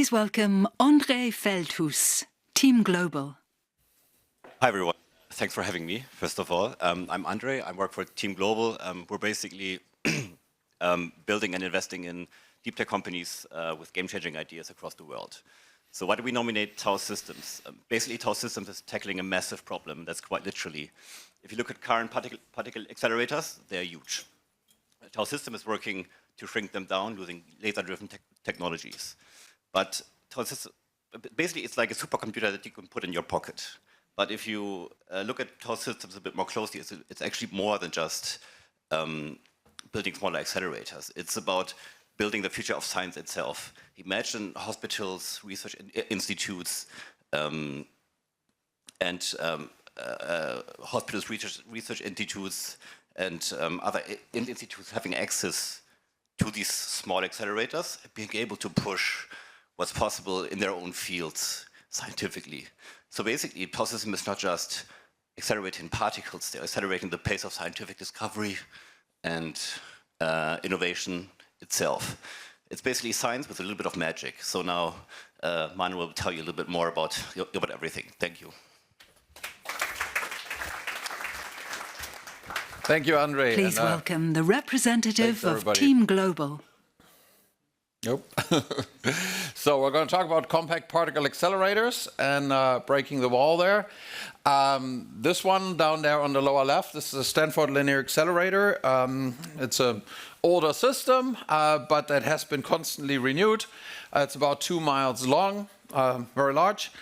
Please welcome André Feldhuis, Team Global. Hi, everyone. Thanks for having me, first of all. I'm André. I work for Team Global. We're basically building and investing in deep tech companies with game-changing ideas across the world. So why do we nominate Tau Systems? Basically, Tau Systems is tackling a massive problem that's quite literally. If you look at current particle accelerators, they're huge. Tau System is working to shrink them down using laser-driven technologies. But Tau System, basically, it's like a supercomputer that you can put in your pocket. But if you look at Tau Systems a bit more closely, it's actually more than just building smaller accelerators. It's about building the future of science itself. Imagine hospitals, research institutes, and hospitals, research institutes, and other institutes having access to these small accelerators, being able to push what's possible in their own fields scientifically. So basically, Tau System is not just accelerating particles, they're accelerating the pace of scientific discovery and innovation itself. It's basically science with a little bit of magic. So now Manuel will tell you a little bit more about everything. Thank you. Thank you, André. Please welcome the representative of Team Global. Nope. So we're going to talk about compact particle accelerators and breaking the wall there. This one down there on the lower left, this is a Stanford Linear Accelerator. It's an older system, but that has been constantly renewed. It's about 2 miles long, very large.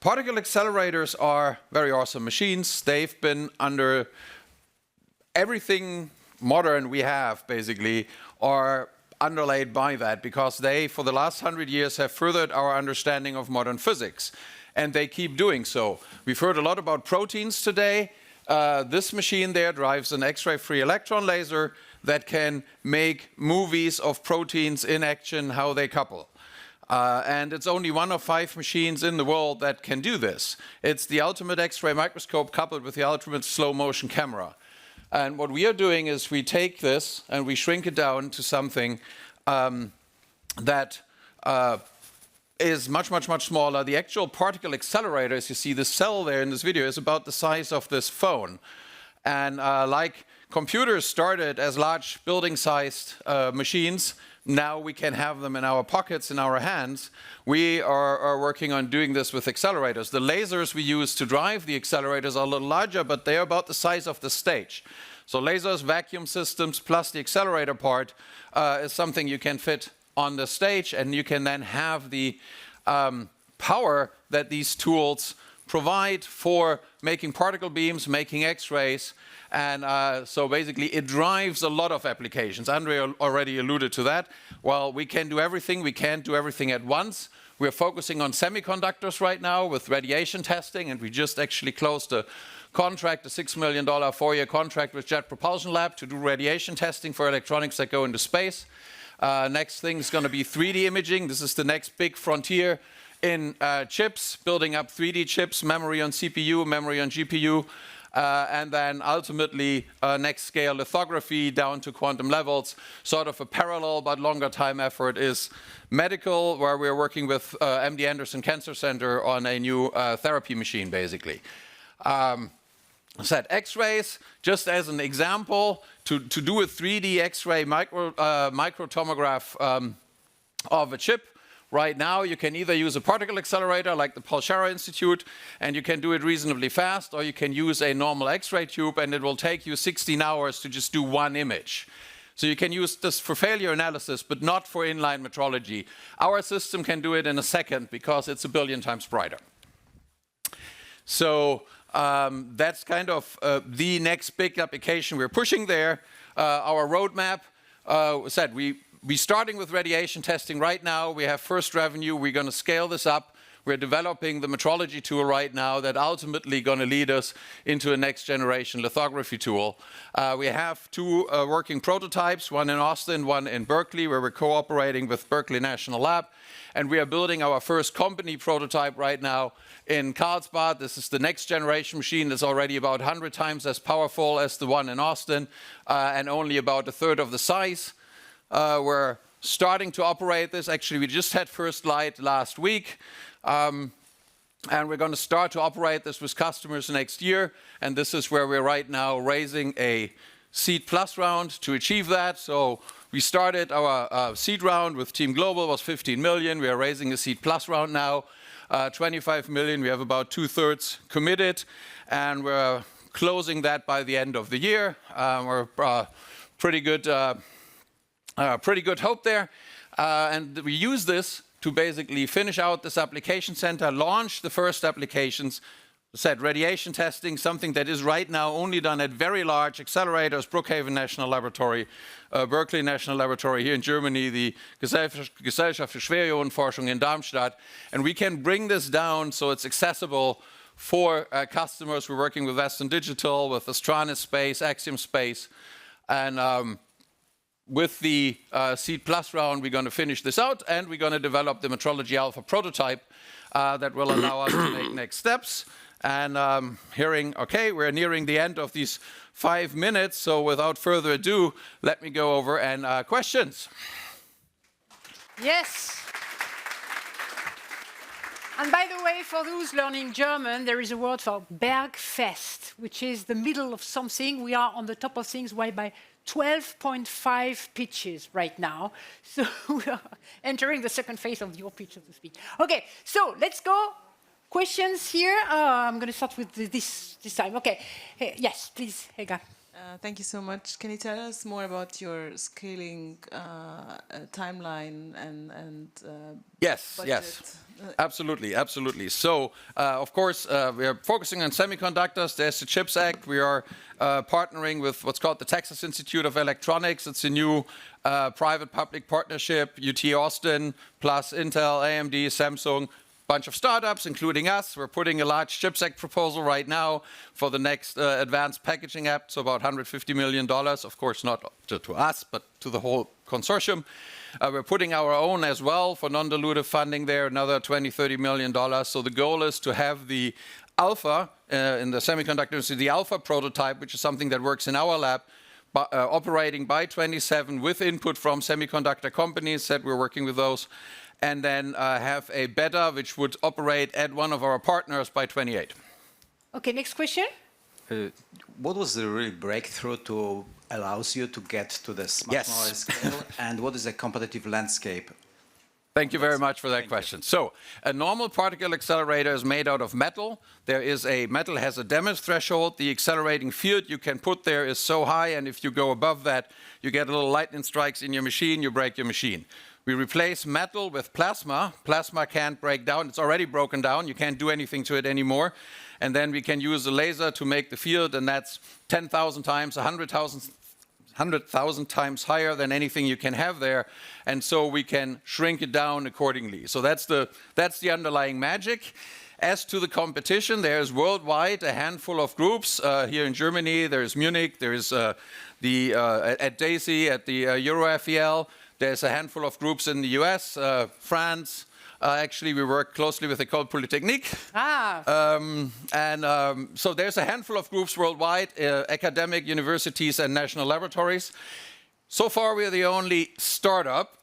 Particle accelerators are very awesome machines. They've been under everything modern we have, basically, are underlaid by that, because they, for the last 100 years, have furthered our understanding of modern physics. And they keep doing so. We've heard a lot about proteins today. This machine there drives an X-ray free electron laser that can make movies of proteins in action, how they couple. And it's only one of 5 machines in the world that can do this. It's the ultimate X-ray microscope coupled with the ultimate slow motion camera. And what we are doing is we take this and we shrink it down to something that is much, much, much smaller. The actual particle accelerator, as you see the cell there in this video, is about the size of this phone. And like computers started as large building-sized machines, now we can have them in our pockets, in our hands. We are working on doing this with accelerators. The lasers we use to drive the accelerators are a little larger, but they're about the size of the stage. So lasers, vacuum systems, plus the accelerator part is something you can fit on the stage, and you can then have the power that these tools provide for making particle beams, making X-rays, and so basically it drives a lot of applications. André already alluded to that. Well, we can do everything. We can't do everything at once. We're focusing on semiconductors right now with radiation testing, and we just actually closed a contract, a $6 million 4-year contract with Jet Propulsion Lab to do radiation testing for electronics that go into space. Next thing is going to be 3D imaging. This is the next big frontier in chips, building up 3D chips, memory on CPU, memory on GPU, and then ultimately next scale lithography down to quantum levels. Sort of a parallel but longer time effort is medical, where we're working with MD Anderson Cancer Center on a new therapy machine, basically. Said X-rays, just as an example, to do a 3D X-ray microtomograph of a chip. Right now, you can either use a particle accelerator like the Paul Scherrer Institute, and you can do it reasonably fast, or you can use a normal X-ray tube, and it will take you 16 hours to just do one image. So you can use this for failure analysis, but not for inline metrology. Our system can do it in a second because it's 1 billion times brighter. So that's kind of the next big application we're pushing there. Our roadmap said we're starting with radiation testing right now. We have first revenue. We're going to scale this up. We're developing the metrology tool right now that ultimately going to lead us into a next generation lithography tool. We have 2 working prototypes, one in Austin, one in Berkeley, where we're cooperating with Berkeley National Lab. And we are building our first company prototype right now in Carlsbad. This is the next generation machine that's already about 100 times as powerful as the one in Austin, and only about 1/3 of the size. We're starting to operate this. Actually, we just had first light last week. And we're going to start to operate this with customers next year. And this is where we're right now raising a seed plus round to achieve that. So we started our seed round with Team Global, was 15 million. We are raising a seed plus round now, 25 million. We have about 2/3 committed. And we're closing that by the end of the year. We're pretty good hope there. And we use this to basically finish out this application center, launch the first applications, said radiation testing, something that is right now only done at very large accelerators, Brookhaven National Laboratory, Berkeley National Laboratory here in Germany, the Gesellschaft für Schwerionenforschung in Darmstadt. And we can bring this down so it's accessible for customers. We're working with Western Digital, with Astranis Space, Axiom Space, and with the Seed Plus round, we're going to finish this out, and we're going to develop the Metrology Alpha prototype that will allow us to make next steps. And we're nearing the end of these 5 minutes, so without further ado, let me go over and questions. Yes. And by the way, for those learning German, there is a word for Bergfest, which is the middle of something. We are on the top of things by 12.5 pitches right now. So we are entering the second phase of your pitch, so to speak. Okay, so let's go. Questions here? I'm going to start with this time. Okay, yes, please, Hega. Thank you so much. Can you tell us more about your scaling timeline and Yes, budget? yes, absolutely. So, of course, we are focusing on semiconductors. There's the CHIPS Act. We are partnering with what's called the Texas Institute of Electronics. It's a new private-public partnership, UT Austin, plus Intel, AMD, Samsung, bunch of startups, including us. We're putting a large CHIPS Act proposal right now for the next advanced packaging app, so about $150 million. Of course, not to us, but to the whole consortium. We're putting our own as well for non-dilutive funding there, another $20–30 million. So the goal is to have the alpha in the semiconductor industry, the alpha prototype, which is something that works in our lab, operating by 27 with input from semiconductor companies that we're working with those, and then have a beta which would operate at one of our partners by 28. Okay, next question. What was the real breakthrough to allows you to get to the smart scale, and what is the competitive landscape? Thank you very much for that question. So, a normal particle accelerator is made out of metal. Metal has a Demis threshold. The accelerating field you can put there is so high, and if you go above that, you get little lightning strikes in your machine, you break your machine. We replace metal with plasma. Plasma can't break down. It's already broken down. You can't do anything to it anymore. And then we can use a laser to make the field, and that's 10,000 times, 100,000 times higher than anything you can have there. And so we can shrink it down accordingly. So that's the underlying magic. As to the competition, there's worldwide a handful of groups. Here in Germany, there's Munich, there's at DAISY, at the EuroFEL. There's a handful of groups in the US, France. Actually, we work closely with École Polytechnique. So there's a handful of groups worldwide, academic universities and national laboratories. So far, we are the only startup.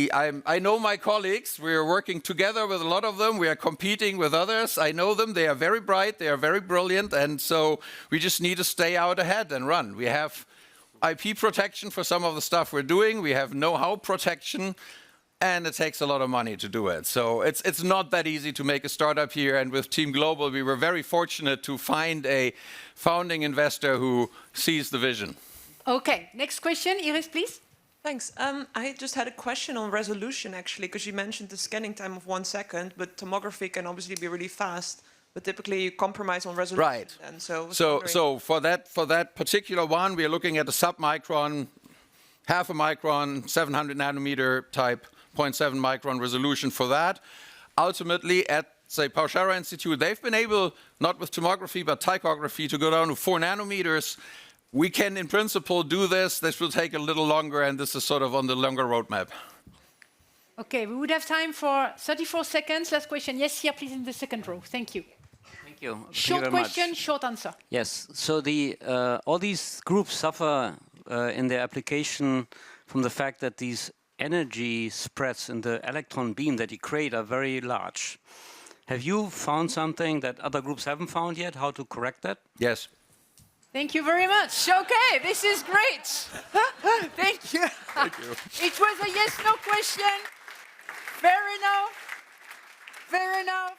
I know my colleagues. We are working together with a lot of them. We are competing with others. I know them. They are very bright. They are very brilliant. And so we just need to stay out ahead and run. We have IP protection for some of the stuff we're doing. We have know-how protection. And it takes a lot of money to do it. So it's not that easy to make a startup here. And with Team Global, we were very fortunate to find a founding investor who sees the vision. Okay, next question. Iris, please. Thanks. I just had a question on resolution, actually, because you mentioned the scanning time of 1 second, but tomography can obviously be really fast. But typically, you compromise on resolution. Right. And so for that particular one, we are looking at a sub-micron, half a micron, 700 nanometer type, 0.7 micron resolution for that. Ultimately, at, say, Pauschara Institute, they've been able, not with tomography, but tychography, to go down to 4 nanometers. We can, in principle, do this. This will take a little longer, and this is sort of on the longer roadmap. Okay, we would have time for 34 seconds. Last question. Yes, here, please, in the second row. Thank you. Thank you. Short question, short answer. Yes. So all these groups suffer in their application from the fact that these energy spreads in the electron beam that you create are very large. Have you found something that other groups haven't found yet, how to correct that? Yes. Thank you very much. Okay, this is great. Thank you. Thank you. It was a yes/no question. Fair enough. Fair enough.